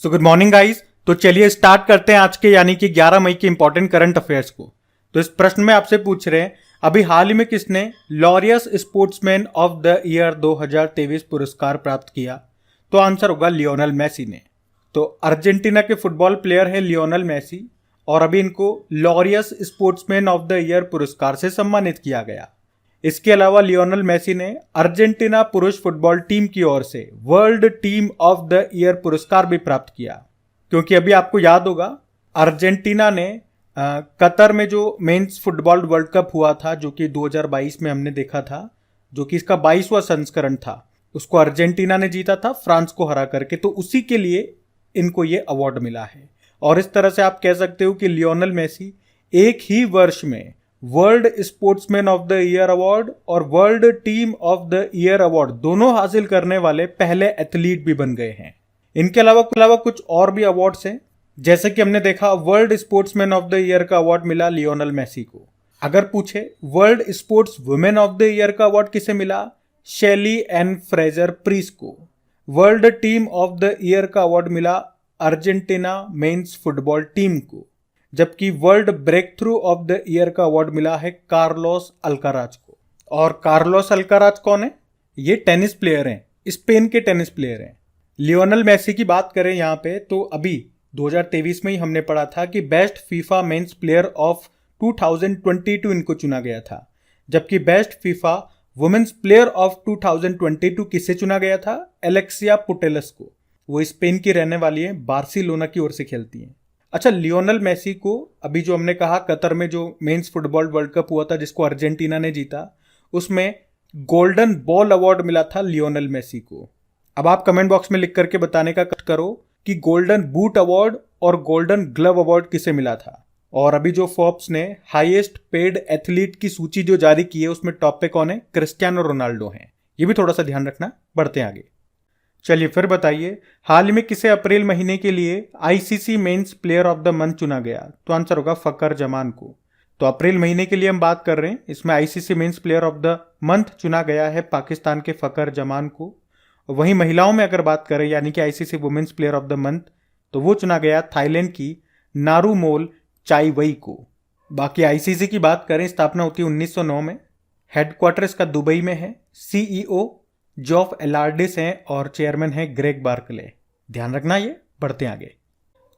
So good morning guys. तो चलिए start करते हैं आज के यानी कि 11 मई के इंपॉर्टेंट करंट अफेयर्स को। तो इस प्रश्न में आपसे पूछ रहे हैं अभी हाल ही में किसने Laureus sportsman of the year 2023 पुरस्कार प्राप्त किया। तो आंसर होगा लियोनेल मेसी ने। तो अर्जेंटीना के फुटबॉल प्लेयर है लियोनेल मेसी और अभी इनको Laureus sportsman of the year पुरस्कार से सम्मानित किया गया। इसके अलावा लियोनेल मेसी ने अर्जेंटीना पुरुष फुटबॉल टीम की ओर से world team of the year पुरस्कार भी प्राप्त किया, क्योंकि अभी आपको याद होगा अर्जेंटीना ने कतर में जो मेंस फुटबॉल वर्ल्ड कप हुआ था जो कि 2022 में हमने देखा था, जो कि इसका 22वां संस्करण था, उसको अर्जेंटीना ने जीता था फ्रांस को हरा करके। तो उसी के लिए इनको ये अवार्ड मिला है। और इस तरह से आप कह सकते हो कि लियोनेल मेसी एक ही वर्ष में world sportsman of the year award और world team of the year award दोनों हासिल करने वाले पहले एथलीट भी बन गए हैं। इनके अलावा कुछ और भी अवार्ड्स हैं, जैसे कि हमने देखा world sportsman of the year का अवार्ड मिला लियोनेल मेसी को। अगर पूछे world sports women of the year का अवार्ड किसे मिला, शेली एन फ्रेजर प्रीस को। World team of the year का अवार्ड मिला अर्जेंटीना मेंस फुटबॉल टीम को, जबकि world breakthrough of the year का अवार्ड मिला है कार्लोस अल्काराज को। और कार्लोस अल्काराज कौन है? ये टेनिस प्लेयर हैं, स्पेन के टेनिस प्लेयर हैं। लियोनेल मेसी की बात करें यहाँ पे तो अभी 2023 में ही हमने पढ़ा था कि best FIFA men's player of 2022 इनको चुना गया था, जबकि best FIFA women's player of 2022 किससे चुना गया था? एलेक्सिया पुटेलस को। वो स्पेन की रहने वाली है, बार्सिलोना की ओर से खेलती हैं। अच्छा, लियोनेल मेसी को अभी जो हमने कहा कतर में जो मेंस फुटबॉल वर्ल्ड कप हुआ था जिसको अर्जेंटीना ने जीता, उसमें गोल्डन बॉल अवार्ड मिला था लियोनेल मेसी को। अब आप कमेंट बॉक्स में लिख करके बताने का करो कि गोल्डन बूट अवार्ड और गोल्डन ग्लव अवार्ड किसे मिला था। और अभी जो फोर्ब्स ने हाईएस्ट पेड एथलीट की सूची जो जारी की है उसमें टॉप पे कौन है? क्रिस्टियानो रोनाल्डो हैं। ये भी थोड़ा सा ध्यान रखना। बढ़ते हैं आगे। चलिए फिर बताइए हाल ही में किसे अप्रैल महीने के लिए ICC men's player of the month चुना गया। तो आंसर होगा फकर जमान को। तो अप्रैल महीने के लिए हम बात कर रहे हैं, इसमें ICC men's player of the month चुना गया है पाकिस्तान के फकर जमान को। वहीं महिलाओं में अगर बात करें यानी कि ICC women's player of the month, तो वो चुना गया थाईलैंड की नारूमोल चाईवई को। बाकी आईसीसी की बात करें, स्थापना होती है 1909 में, हेडक्वार्टर इसका दुबई में है, सीईओ जॉफ एलार्डिस हैं और चेयरमैन है ग्रेग बार्कले। ध्यान रखना ये। बढ़ते आगे।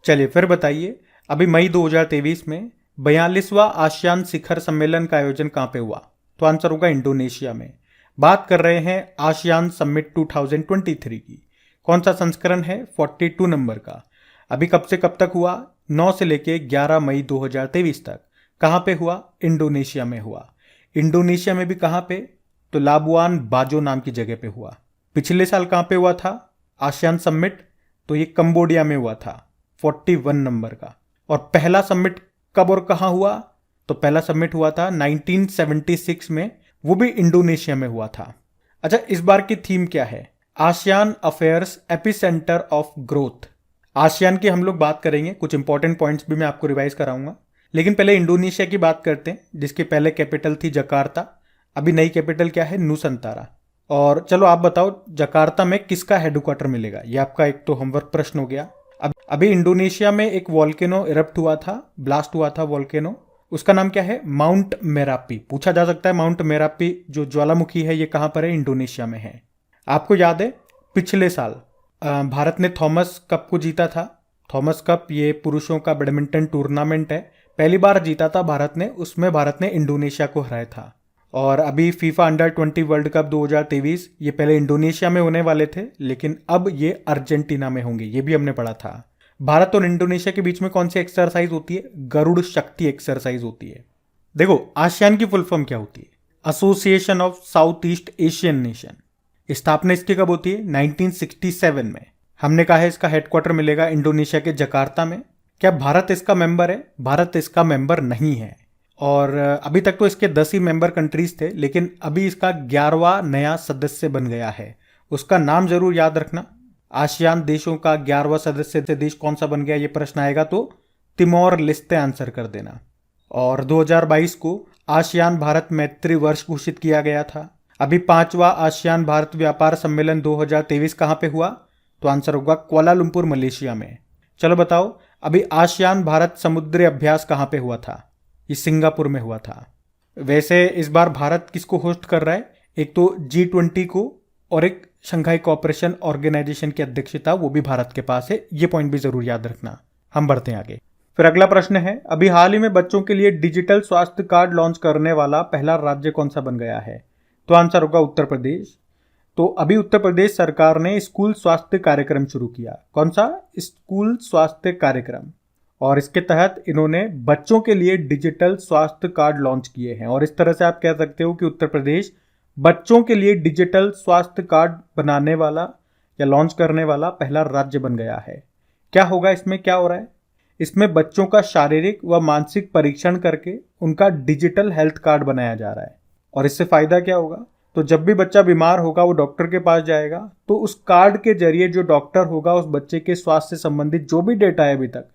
चलिए फिर बताइए अभी मई 2023 में 42वां आसियान शिखर सम्मेलन का आयोजन कहाँ पे हुआ। तो आंसर होगा इंडोनेशिया में। बात कर रहे हैं आसियान समिट 2023 की। कौन सा संस्करण है? 42 नंबर का। अभी कब से कब तक हुआ? 9 से लेके 11 मई 2023 तक। कहाँ पे हुआ? इंडोनेशिया में हुआ। इंडोनेशिया में भी कहाँ पे? तो लाबुआन बाजो नाम की जगह पे हुआ। पिछले साल कहाँ पे हुआ था आसियान समिट? तो ये कंबोडिया में हुआ था, 41 नंबर का। और पहला समिट कब और कहाँ हुआ? तो पहला समिट हुआ था 1976 में, वो भी इंडोनेशिया में हुआ था। अच्छा, इस बार की थीम क्या है? ASEAN affairs epicentre of growth. ASEAN की हम लोग बात करेंगे, कुछ इंपॉर्टेंट पॉइंट्स भी मैं आपको रिवाइज कराऊंगा, लेकिन पहले इंडोनेशिया की बात करते हैं, जिसकी पहले कैपिटल थी जकार्ता। अभी नई कैपिटल क्या है? नुसंतारा। और चलो आप बताओ जकार्ता में किसका हेडक्वार्टर मिलेगा? ये आपका एक तो होमवर्क प्रश्न हो गया। अभी इंडोनेशिया में एक वॉल्केनो इरप्ट हुआ था, ब्लास्ट हुआ था वॉल्केनो, उसका नाम क्या है? Mount Merapi. पूछा जा सकता है माउंट मेरापी जो ज्वालामुखी है ये कहां पर है? इंडोनेशिया में है। आपको याद है पिछले साल भारत ने थॉमस कप को जीता था। थॉमस कप ये पुरुषों का बैडमिंटन टूर्नामेंट है, पहली बार जीता था भारत ने, उसमें भारत ने इंडोनेशिया को हराया था। और अभी फीफा अंडर 20 वर्ल्ड कप 2023 ये पहले इंडोनेशिया में होने वाले थे, लेकिन अब ये अर्जेंटीना में होंगे, ये भी हमने पढ़ा था। भारत और इंडोनेशिया के बीच में कौन सी एक्सरसाइज होती है? गरुड़ शक्ति एक्सरसाइज होती है। देखो आसियान की फुल फॉर्म क्या होती है? Association of south east Asian nation. स्थापना इसकी कब होती है? 1967 में। हमने कहा है इसका हेडक्वार्टर मिलेगा इंडोनेशिया के जकार्ता में। क्या भारत इसका मेंबर है? भारत इसका मेंबर नहीं है। और अभी तक तो इसके 10 ही मेंबर कंट्रीज थे, लेकिन अभी इसका 11वां नया सदस्य बन गया है। उसका नाम जरूर याद रखना। आसियान देशों का 11वां सदस्य देश कौन सा बन गया ये प्रश्न आएगा तो तिमोर लेस्ते आंसर कर देना। और 2022 को आसियान भारत मैत्री वर्ष घोषित किया गया था। अभी 5वां आसियान भारत व्यापार सम्मेलन 2023 कहाँ पे हुआ? तो आंसर होगा कुआलालंपुर मलेशिया में। चलो बताओ, अभी आसियान भारत समुद्री अभ्यास कहाँ पे हुआ था? ये सिंगापुर में हुआ था। वैसे इस बार भारत किसको होस्ट कर रहा है? एक तो G20 को, और एक शंघाई कोऑपरेशन ऑर्गेनाइजेशन की अध्यक्षता वो भी भारत के पास है। ये पॉइंट भी जरूर याद रखना। हम बढ़ते हैं आगे। फिर अगला प्रश्न है, अभी हाल ही में बच्चों के लिए डिजिटल स्वास्थ्य कार्ड लॉन्च करने वाला पहला राज्य कौन सा बन गया है? तो आंसर होगा उत्तर प्रदेश। तो अभी उत्तर प्रदेश सरकार ने स्कूल स्वास्थ्य कार्यक्रम शुरू किया। कौन सा? स्कूल स्वास्थ्य कार्यक्रम। और इसके तहत इन्होंने बच्चों के लिए डिजिटल स्वास्थ्य कार्ड लॉन्च किए हैं। और इस तरह से आप कह सकते हो कि उत्तर प्रदेश बच्चों के लिए डिजिटल स्वास्थ्य कार्ड बनाने वाला या लॉन्च करने वाला पहला राज्य बन गया है। क्या होगा इसमें? क्या हो रहा है इसमें? बच्चों का शारीरिक व मानसिक परीक्षण करके उनका डिजिटल हेल्थ कार्ड बनाया जा रहा है। और इससे फायदा क्या होगा? तो जब भी बच्चा बीमार होगा वो डॉक्टर के पास जाएगा, तो उस कार्ड के जरिए जो डॉक्टर होगा उस बच्चे के स्वास्थ्य से संबंधित जो भी डेटा है अभी तक,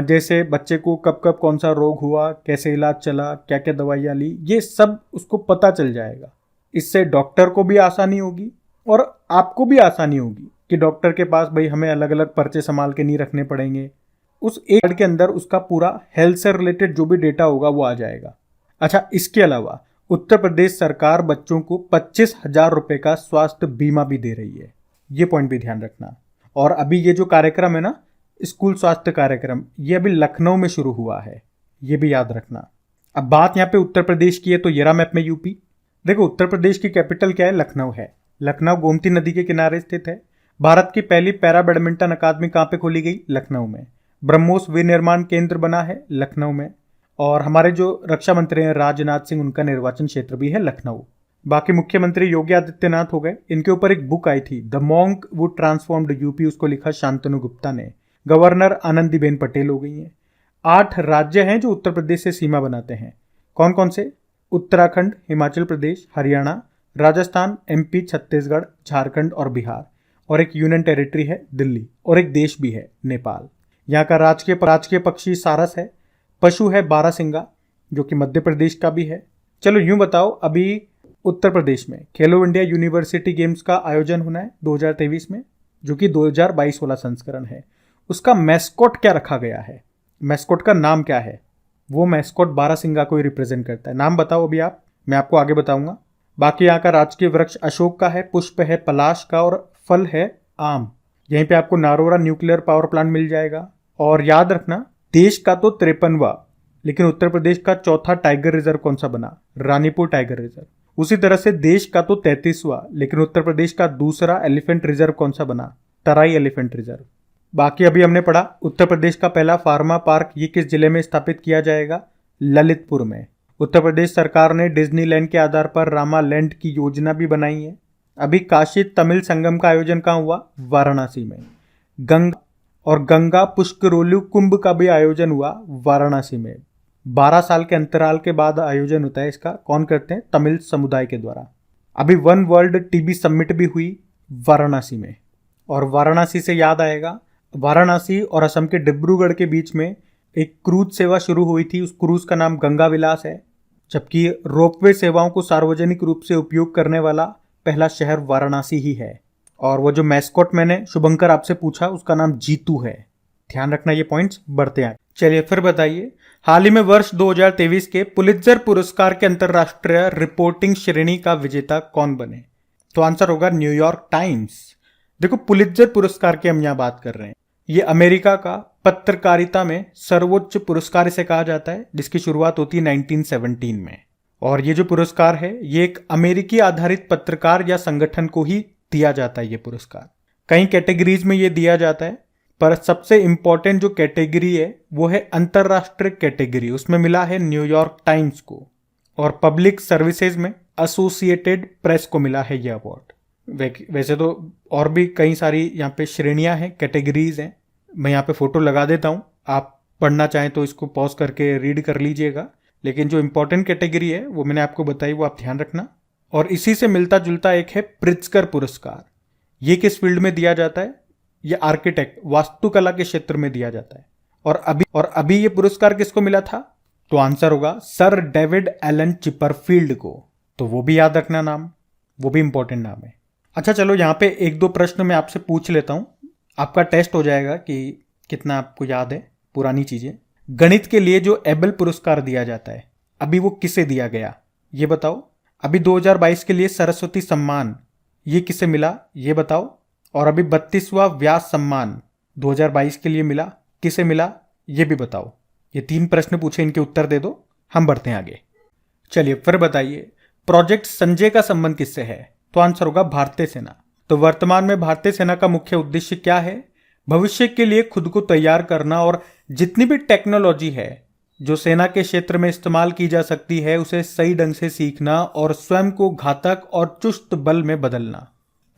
जैसे बच्चे को कब कब कौन सा रोग हुआ, कैसे इलाज चला, क्या क्या दवाइयाँ ली, ये सब उसको पता चल जाएगा। इससे डॉक्टर को भी आसानी होगी और आपको भी आसानी होगी कि डॉक्टर के पास भाई हमें अलग अलग पर्चे संभाल के नहीं रखने पड़ेंगे। उस एक कार्ड के अंदर उसका पूरा हेल्थ से रिलेटेड जो भी डेटा होगा वो आ जाएगा। अच्छा, इसके अलावा उत्तर प्रदेश सरकार बच्चों को 25,000 रुपये का स्वास्थ्य बीमा भी दे रही है। ये पॉइंट भी ध्यान रखना। और अभी ये जो कार्यक्रम है ना, स्कूल स्वास्थ्य कार्यक्रम, ये अभी लखनऊ में शुरू हुआ है। ये भी याद रखना। अब बात यहाँ पे उत्तर प्रदेश की है, तो ये रहा मैप में यूपी। देखो, उत्तर प्रदेश की कैपिटल क्या है? लखनऊ है। लखनऊ गोमती नदी के किनारे स्थित है। भारत की पहली पैरा बैडमिंटन अकादमी कहाँ पे खोली गई? लखनऊ में। ब्रह्मोस विनिर्माण केंद्र बना है लखनऊ में। और हमारे जो रक्षा मंत्री हैं राजनाथ सिंह, उनका निर्वाचन क्षेत्र भी है लखनऊ। बाकी मुख्यमंत्री योगी आदित्यनाथ हो गए। इनके ऊपर एक बुक आई थी, द मॉन्क वु ट्रांसफॉर्म्ड यूपी, उसको लिखा शांतनु गुप्ता ने। गवर्नर आनंदीबेन पटेल हो गई हैं। 8 राज्य हैं जो उत्तर प्रदेश से सीमा बनाते हैं। कौन कौन से? उत्तराखंड, हिमाचल प्रदेश, हरियाणा, राजस्थान, MP, छत्तीसगढ़, झारखंड और बिहार। और एक यूनियन टेरिटरी है दिल्ली। और एक देश भी है नेपाल। यहाँ का राजकीय पक्षी सारस है। पशु है बारहसिंगा, जो कि मध्य प्रदेश का भी है। चलो यूं बताओ, अभी उत्तर प्रदेश में खेलो इंडिया यूनिवर्सिटी गेम्स का आयोजन होना है 2023 में, जो कि 2022 वाला संस्करण है। उसका मैस्कॉट क्या रखा गया है? मैस्कॉट का नाम क्या है? वो मैस्कॉट बारहसिंगा को ही रिप्रेजेंट करता है। नाम बताओ अभी आप, मैं आपको आगे बताऊंगा। बाकी यहाँ का राजकीय वृक्ष अशोक का है, पुष्प है पलाश का और फल है आम। यहीं पे आपको नारोरा न्यूक्लियर पावर प्लांट मिल जाएगा। और याद रखना, देश का तो 53वां, लेकिन उत्तर प्रदेश का चौथा टाइगर रिजर्व कौन सा बना? Ranipur tiger reserve. उसी तरह से देश का तो 33वां, लेकिन उत्तर प्रदेश का दूसरा एलिफेंट रिजर्व कौन सा बना? तराई एलिफेंट रिजर्व। बाकी अभी हमने पढ़ा उत्तर प्रदेश का पहला फार्मा पार्क ये किस जिले में स्थापित किया जाएगा? ललितपुर में। उत्तर प्रदेश सरकार ने डिज्नीलैंड के आधार पर रामालैंड की योजना भी बनाई है। अभी काशी तमिल संगम का आयोजन कहाँ हुआ? वाराणसी में। गंगा पुष्करोलु कुंभ का भी आयोजन हुआ वाराणसी में। 12 साल के अंतराल के बाद आयोजन होता है इसका। कौन करते हैं? तमिल समुदाय के द्वारा। अभी वन वर्ल्ड टीबी समिट भी हुई वाराणसी में। और वाराणसी से याद आएगा, वाराणसी और असम के डिब्रूगढ़ के बीच में एक क्रूज सेवा शुरू हुई थी। उस क्रूज का नाम गंगा विलास है। जबकि रोपवे सेवाओं को सार्वजनिक रूप से उपयोग करने वाला पहला शहर वाराणसी ही है। और वो जो मैस्कॉट मैंने शुभंकर आपसे पूछा, उसका नाम जीतू है। ध्यान रखना ये पॉइंट्स। बढ़ते हैं। चलिए फिर बताइए, हाल ही में वर्ष 2023 के पुलित्जर पुरस्कार के अंतरराष्ट्रीय रिपोर्टिंग श्रेणी का विजेता कौन बने? तो आंसर होगा न्यूयॉर्क टाइम्स। देखो, पुलित्जर पुरस्कार की हम यहाँ बात कर रहे हैं। ये अमेरिका का पत्रकारिता में सर्वोच्च पुरस्कार इसे कहा जाता है, जिसकी शुरुआत होती है 1917 में। और ये जो पुरस्कार है, ये एक अमेरिकी आधारित पत्रकार या संगठन को ही दिया जाता है। ये पुरस्कार कई कैटेगरीज में ये दिया जाता है, पर सबसे इंपॉर्टेंट जो कैटेगरी है वो है अंतरराष्ट्रीय कैटेगरी। उसमें मिला है न्यूयॉर्क टाइम्स को। और पब्लिक सर्विसेज में एसोसिएटेड प्रेस को मिला है ये अवार्ड। वैसे तो और भी कई सारी यहाँ पे श्रेणियां हैं, कैटेगरीज हैं। मैं यहाँ पे फोटो लगा देता हूँ, आप पढ़ना चाहें तो इसको पॉज करके रीड कर लीजिएगा। लेकिन जो इंपॉर्टेंट कैटेगरी है वो मैंने आपको बताई, वो आप ध्यान रखना। और इसी से मिलता जुलता एक है प्रित्जकर पुरस्कार। ये किस फील्ड में दिया जाता है? ये आर्किटेक्ट, वास्तुकला के क्षेत्र में दिया जाता है। और अभी ये पुरस्कार किसको मिला था? तो आंसर होगा सर डेविड एलन चिपरफील्ड को। तो वो भी याद रखना नाम, वो भी इंपॉर्टेंट नाम है। अच्छा चलो, यहाँ पे 1-2 प्रश्न मैं आपसे पूछ लेता हूँ आपका टेस्ट हो जाएगा कि कितना आपको याद है पुरानी चीजें। गणित के लिए जो एबल पुरस्कार दिया जाता है, अभी वो किसे दिया गया ये बताओ। अभी 2022 के लिए सरस्वती सम्मान, ये किसे मिला ये बताओ। और अभी 32वां व्यास सम्मान 2022 के लिए मिला, किसे मिला ये भी बताओ। ये 3 प्रश्न पूछे, इनके उत्तर दे दो, हम बढ़ते हैं आगे। चलिए फिर बताइए, प्रोजेक्ट संजय का संबंध किससे है? तो आंसर होगा भारतीय सेना। तो वर्तमान में भारतीय सेना का मुख्य उद्देश्य क्या है? भविष्य के लिए खुद को तैयार करना और जितनी भी टेक्नोलॉजी है जो सेना के क्षेत्र में इस्तेमाल की जा सकती है उसे सही ढंग से सीखना और स्वयं को घातक और चुस्त बल में बदलना।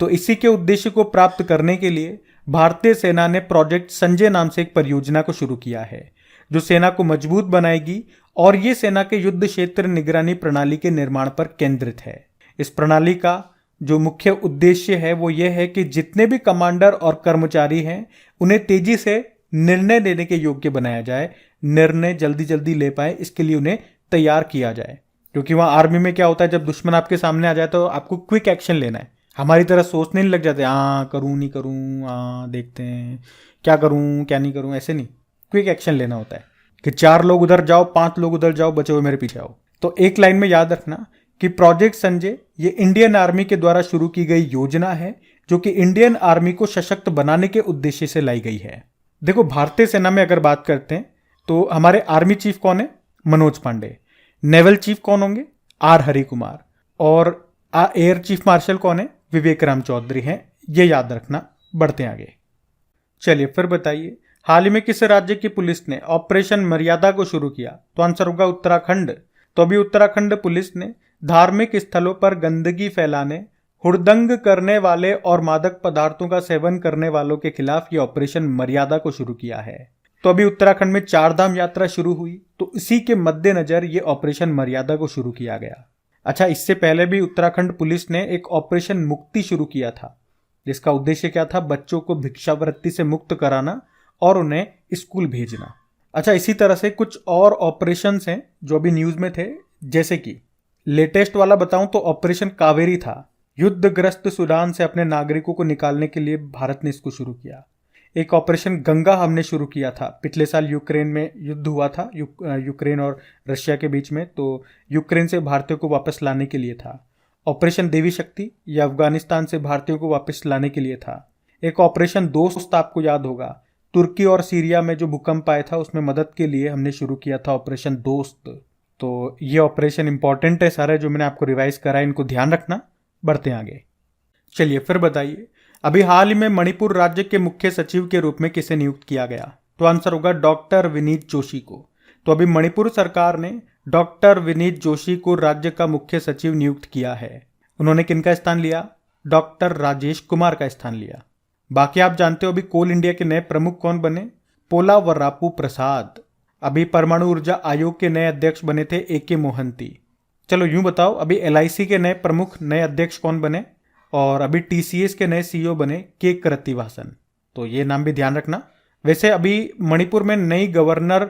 तो इसी के उद्देश्य को प्राप्त करने के लिए भारतीय सेना ने प्रोजेक्ट संजय नाम से एक परियोजना को शुरू किया है, जो सेना को मजबूत बनाएगी और ये सेना के युद्ध क्षेत्र निगरानी प्रणाली के निर्माण पर केंद्रित है। इस प्रणाली का जो मुख्य उद्देश्य है वो ये है कि जितने भी कमांडर और कर्मचारी हैं उन्हें तेजी से निर्णय लेने के योग्य बनाया जाए, निर्णय जल्दी जल्दी ले पाए, इसके लिए उन्हें तैयार किया जाए। क्योंकि वहाँ आर्मी में क्या होता है, जब दुश्मन आपके सामने आ जाए तो आपको क्विक एक्शन लेना है। हमारी तरह सोचने नहीं लग जाते, हाँ करूँ नहीं करूँ, हाँ देखते हैं क्या करूँ क्या नहीं करूँ, ऐसे नहीं। क्विक एक्शन लेना होता है कि 4 लोग उधर जाओ, 5 लोग उधर जाओ, बचे हुए मेरे पीछे आओ। तो एक लाइन में याद रखना कि प्रोजेक्ट संजय ये इंडियन आर्मी के द्वारा शुरू की गई योजना है, जो कि इंडियन आर्मी को सशक्त बनाने के उद्देश्य से लाई गई है। देखो, भारतीय सेना में अगर बात करते हैं तो हमारे आर्मी चीफ कौन है? मनोज पांडे। नेवल चीफ कौन होंगे? आर हरि कुमार। और एयर चीफ मार्शल कौन है? विवेक राम चौधरी हैं। ये याद रखना। बढ़ते हैं आगे। चलिए फिर बताइए, हाल ही में किस राज्य की पुलिस ने ऑपरेशन मर्यादा को शुरू किया? तो आंसर होगा उत्तराखंड। तो अभी उत्तराखंड पुलिस ने धार्मिक स्थलों पर गंदगी फैलाने, हुड़दंग करने वाले और मादक पदार्थों का सेवन करने वालों के खिलाफ ये ऑपरेशन मर्यादा को शुरू किया है। तो अभी उत्तराखंड में 4 धाम यात्रा शुरू हुई, तो इसी के मद्देनजर ये ऑपरेशन मर्यादा को शुरू किया गया। अच्छा, इससे पहले भी उत्तराखंड पुलिस ने एक ऑपरेशन मुक्ति शुरू किया था, जिसका उद्देश्य क्या था? बच्चों को भिक्षावृत्ति से मुक्त कराना और उन्हें स्कूल भेजना। अच्छा, इसी तरह से कुछ और ऑपरेशंस हैं जो अभी न्यूज में थे, जैसे कि लेटेस्ट वाला बताऊं तो ऑपरेशन कावेरी था। युद्धग्रस्त सूडान से अपने नागरिकों को निकालने के लिए भारत ने इसको शुरू किया। एक ऑपरेशन गंगा हमने शुरू किया था, पिछले साल यूक्रेन में युद्ध हुआ था, यूक्रेन और रशिया के बीच में, तो यूक्रेन से भारतीयों को वापस लाने के लिए था। ऑपरेशन देवी शक्ति, ये अफगानिस्तान से भारतीयों को वापस लाने के लिए था। एक ऑपरेशन दोस्त, आपको याद होगा, तुर्की और सीरिया में जो भूकंप आया था उसमें मदद के लिए हमने शुरू किया था ऑपरेशन दोस्त। तो ये ऑपरेशन इंपॉर्टेंट है सारे, जो मैंने आपको रिवाइज करा है, इनको ध्यान रखना। बढ़ते हैं आगे। चलिए फिर बताइए, अभी हाल ही में मणिपुर राज्य के मुख्य सचिव के रूप में किसे नियुक्त किया गया? तो आंसर होगा डॉक्टर विनीत जोशी को। तो अभी मणिपुर सरकार ने डॉक्टर विनीत जोशी को राज्य का मुख्य सचिव नियुक्त किया है। उन्होंने किनका स्थान लिया? डॉक्टर राजेश कुमार का स्थान लिया। बाकी आप जानते हो अभी कोल इंडिया के नए प्रमुख कौन बने? पोला वर्रापू प्रसाद। अभी परमाणु ऊर्जा आयोग के नए अध्यक्ष बने थे AK मोहंती। चलो यूं बताओ, अभी LIC के नए प्रमुख नए अध्यक्ष कौन बने? और अभी TCS के नए CEO बने K कृतिवासन। तो ये नाम भी ध्यान रखना। वैसे अभी मणिपुर में नई गवर्नर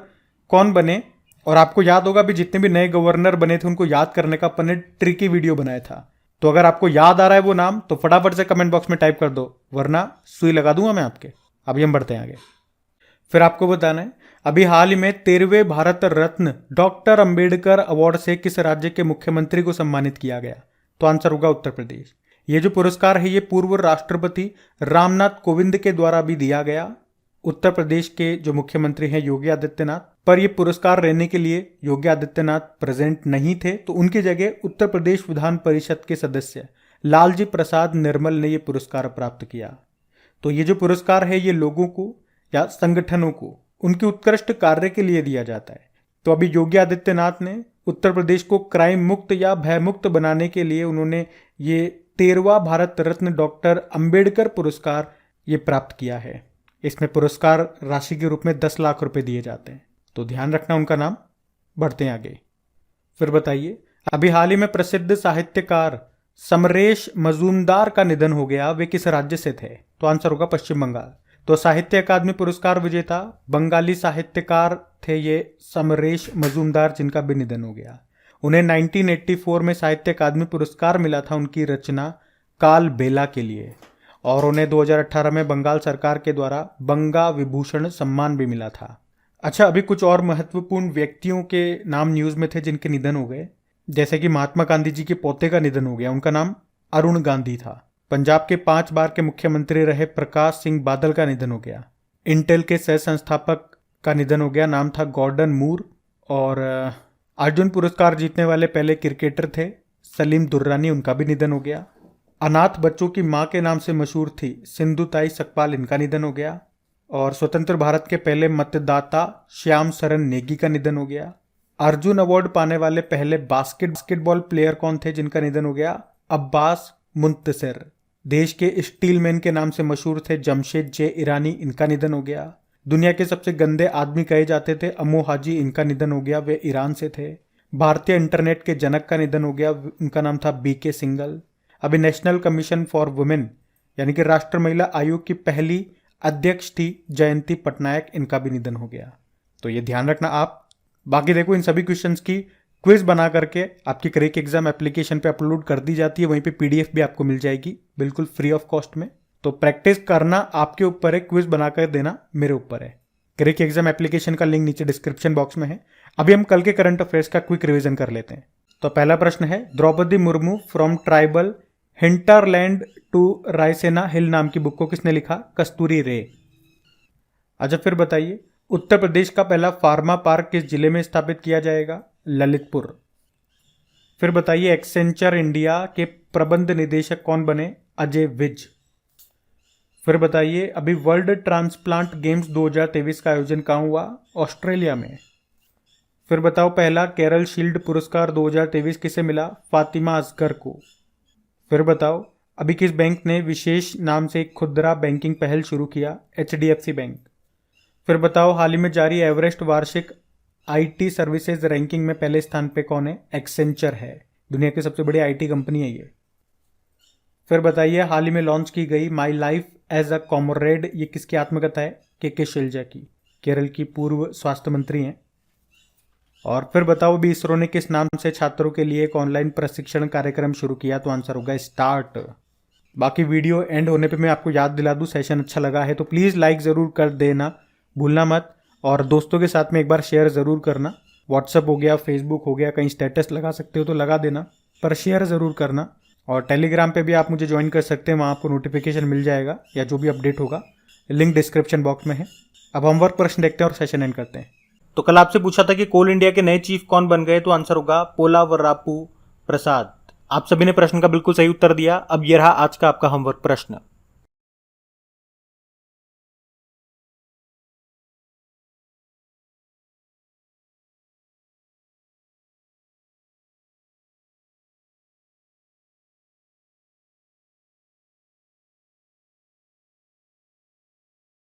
कौन बने, और आपको याद होगा अभी जितने भी नए गवर्नर बने थे उनको याद करने का अपन ने ट्रिकी वीडियो बनाया था। तो अगर आपको याद आ रहा है वो नाम तो फटाफट से कमेंट बॉक्स में टाइप कर दो, वरना सुई लगा दूंगा मैं आपके। अभी हम बढ़ते हैं आगे। फिर आपको बताना है, अभी हाल ही में 13वें भारत रत्न डॉक्टर अंबेडकर अवार्ड से किस राज्य के मुख्यमंत्री को सम्मानित किया गया? तो आंसर होगा उत्तर प्रदेश। ये जो पुरस्कार है ये पूर्व राष्ट्रपति रामनाथ कोविंद के द्वारा भी दिया गया। उत्तर प्रदेश के जो मुख्यमंत्री हैं योगी आदित्यनाथ, पर यह पुरस्कार रहने के लिए योगी आदित्यनाथ प्रेजेंट नहीं थे, तो उनकी जगह उत्तर प्रदेश विधान परिषद के सदस्य लालजी प्रसाद निर्मल ने यह पुरस्कार प्राप्त किया। तो ये जो पुरस्कार है ये लोगों को या संगठनों को उनके उत्कृष्ट कार्य के लिए दिया जाता है। तो अभी योगी आदित्यनाथ ने उत्तर प्रदेश को क्राइम मुक्त या भय मुक्त बनाने के लिए उन्होंने ये 13वां भारत रत्न डॉक्टर अंबेडकर पुरस्कार ये प्राप्त किया है। इसमें पुरस्कार राशि के रूप में 10 लाख रुपए दिए जाते हैं, तो ध्यान रखना उनका नाम। बढ़ते हैं आगे। फिर बताइए, अभी हाल ही में प्रसिद्ध साहित्यकार समरेश मजूमदार का निधन हो गया, वे किस राज्य से थे? तो आंसर होगा पश्चिम बंगाल। तो साहित्य अकादमी पुरस्कार विजेता बंगाली साहित्यकार थे ये समरेश मजूमदार, जिनका भी निधन हो गया। उन्हें 1984 में साहित्य अकादमी पुरस्कार मिला था उनकी रचना काल बेला के लिए। और उन्हें 2018 में बंगाल सरकार के द्वारा बंगा विभूषण सम्मान भी मिला था। अच्छा, अभी कुछ और महत्वपूर्ण व्यक्तियों के नाम न्यूज़ में थे जिनके निधन हो गए। जैसे कि महात्मा गांधी जी के पोते का निधन हो गया, उनका नाम अरुण गांधी था। पंजाब के 5 बार के मुख्यमंत्री रहे प्रकाश सिंह बादल का निधन हो गया। इंटेल के सह संस्थापक का निधन हो गया, नाम था गॉर्डन मूर। और अर्जुन पुरस्कार जीतने वाले पहले क्रिकेटर थे सलीम दुर्रानी, उनका भी निधन हो गया। अनाथ बच्चों की मां के नाम से मशहूर थी सिंधुताई सकपाल, इनका निधन हो गया। और स्वतंत्र भारत के पहले मतदाता श्याम सरन नेगी का निधन हो गया। अर्जुन अवार्ड पाने वाले पहले बास्केटबॉल प्लेयर कौन थे जिनका निधन हो गया? अब्बास मुंतसिर। देश के स्टीलमैन के नाम से मशहूर थे जमशेद जे ईरानी, इनका निधन हो गया। दुनिया के सबसे गंदे आदमी कहे जाते थे अमो हाजी, इनका निधन हो गया, वे ईरान से थे। भारतीय इंटरनेट के जनक का निधन हो गया, उनका नाम था बीके सिंगल। अभी नेशनल कमीशन फॉर वुमेन यानी कि राष्ट्रीय महिला आयोग की पहली अध्यक्ष थी जयंती पटनायक, इनका भी निधन हो गया। तो ये ध्यान रखना आप। बाकी देखो, इन सभी क्वेश्चंस की क्विज बना करके आपकी क्रेक एग्जाम एप्लीकेशन पे अपलोड कर दी जाती है, वहीं पे पीडीएफ भी आपको मिल जाएगी बिल्कुल फ्री ऑफ कॉस्ट में। तो प्रैक्टिस करना आपके ऊपर है, क्विज बनाकर देना मेरे ऊपर है। क्रेक एग्जाम एप्लीकेशन का लिंक नीचे डिस्क्रिप्शन बॉक्स में है। अभी हम कल के करंट अफेयर्स का क्विक रिवीजन कर लेते हैं। तो पहला प्रश्न है, Draupadi Murmu from tribal hinterland to Raisina hill नाम की बुक को किसने लिखा? कस्तूरी रे। अच्छा, फिर बताइए, उत्तर प्रदेश का पहला फार्मा पार्क किस जिले में स्थापित किया जाएगा? ललितपुर। फिर बताइए, एक्सेंचर इंडिया के प्रबंध निदेशक कौन बने? अजय विज। फिर बताइए, अभी वर्ल्ड ट्रांसप्लांट गेम्स 2023 का आयोजन कहाँ हुआ? ऑस्ट्रेलिया में। फिर बताओ, पहला केरल शील्ड पुरस्कार 2023 किसे मिला? फातिमा असगर को। फिर बताओ, अभी किस बैंक ने विशेष नाम से एक खुदरा बैंकिंग पहल शुरू किया? HDFC bank. फिर बताओ, हाल ही में जारी एवरेस्ट वार्षिक IT सर्विसेज रैंकिंग में पहले स्थान पे कौन है? एक्सेंचर है, दुनिया की सबसे बड़ी IT कंपनी है ये। फिर बताइए, हाल ही में लॉन्च की गई my life as a comrade, ये किसकी आत्मकथा है? के शैलजा की, केरल की पूर्व स्वास्थ्य मंत्री हैं। और फिर बताओ, भी इसरो ने किस नाम से छात्रों के लिए एक ऑनलाइन प्रशिक्षण कार्यक्रम शुरू किया? तो आंसर होगा स्टार्ट। बाकी वीडियो एंड होने पे मैं आपको याद दिला दूं, सेशन अच्छा लगा है तो प्लीज़ लाइक ज़रूर कर देना, भूलना मत। और दोस्तों के साथ में एक बार शेयर ज़रूर करना। व्हाट्सअप हो गया, फेसबुक हो गया, कहीं स्टेटस लगा सकते हो तो लगा देना, पर शेयर ज़रूर करना। और टेलीग्राम पे भी आप मुझे ज्वाइन कर सकते हैं, वहाँ आपको नोटिफिकेशन मिल जाएगा या जो भी अपडेट होगा, लिंक डिस्क्रिप्शन बॉक्स में है। अब होमवर्क प्रश्न देखते हैं और सेशन एंड करते हैं। तो कल आपसे पूछा था कि कोल इंडिया के नए चीफ कौन बन गए? तो आंसर होगा पोलावरापू प्रसाद। आप सभी ने प्रश्न का बिल्कुल सही उत्तर दिया। अब ये रहा आज का आपका होमवर्क प्रश्न।